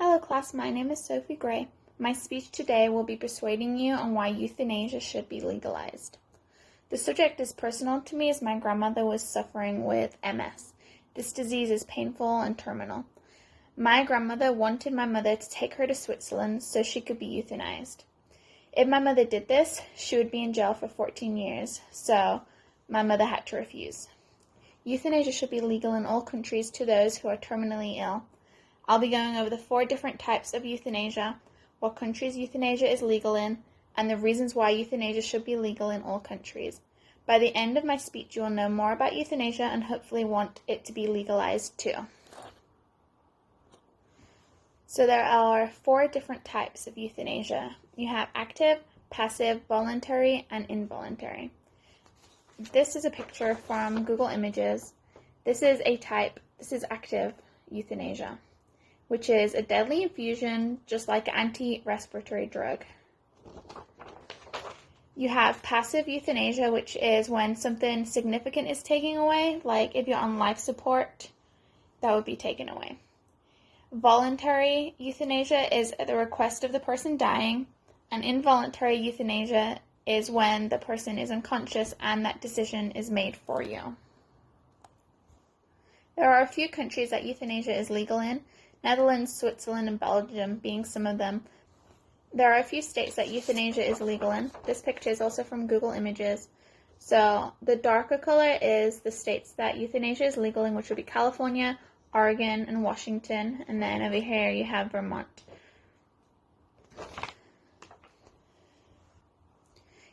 Hello class, my name is Sophie Gray. My speech today will be persuading you on why euthanasia should be legalized. The subject is personal to me as my grandmother was suffering with MS. This disease is painful and terminal. My grandmother wanted my mother to take her to Switzerland so she could be euthanized. If my mother did this, she would be in jail for 14 years, so my mother had to refuse. Euthanasia should be legal in all countries to those who are terminally ill. I'll be going over the 4 different types of euthanasia, what countries euthanasia is legal in, and the reasons why euthanasia should be legal in all countries. By the end of my speech, you will know more about euthanasia and hopefully want it to be legalized too. So there are 4 different types of euthanasia. You have active, passive, voluntary, and involuntary. This is a picture from Google Images. This is active euthanasia, which is a deadly infusion, just like an anti-respiratory drug. You have passive euthanasia, which is when something significant is taken away, like if you're on life support, that would be taken away. Voluntary euthanasia is at the request of the person dying, and involuntary euthanasia is when the person is unconscious and that decision is made for you. There are a few countries that euthanasia is legal in, Netherlands, Switzerland, and Belgium being some of them. There are a few states that euthanasia is legal in. This picture is also from Google Images. So the darker color is the states that euthanasia is legal in, which would be California, Oregon, and Washington. And then over here you have Vermont.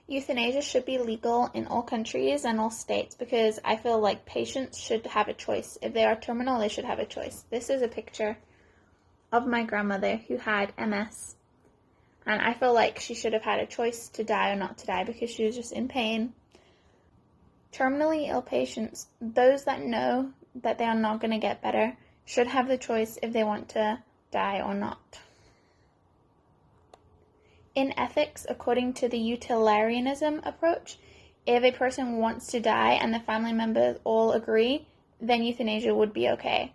Euthanasia should be legal in all countries and all states because I feel like patients should have a choice. If they are terminal, they should have a choice. This is a picture of my grandmother who had MS. And I feel like she should have had a choice to die or not to die because she was just in pain. Terminally ill patients, those that know that they are not going to get better, should have the choice if they want to die or not. In ethics, according to the utilitarianism approach, if a person wants to die and the family members all agree, then euthanasia would be okay.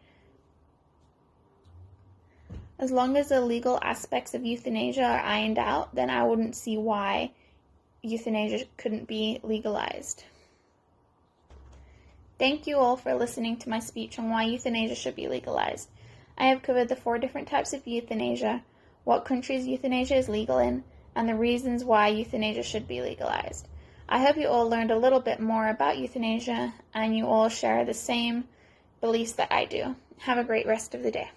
As long as the legal aspects of euthanasia are ironed out, then I wouldn't see why euthanasia couldn't be legalized. Thank you all for listening to my speech on why euthanasia should be legalized. I have covered the 4 different types of euthanasia, what countries euthanasia is legal in, and the reasons why euthanasia should be legalized. I hope you all learned a little bit more about euthanasia and you all share the same beliefs that I do. Have a great rest of the day.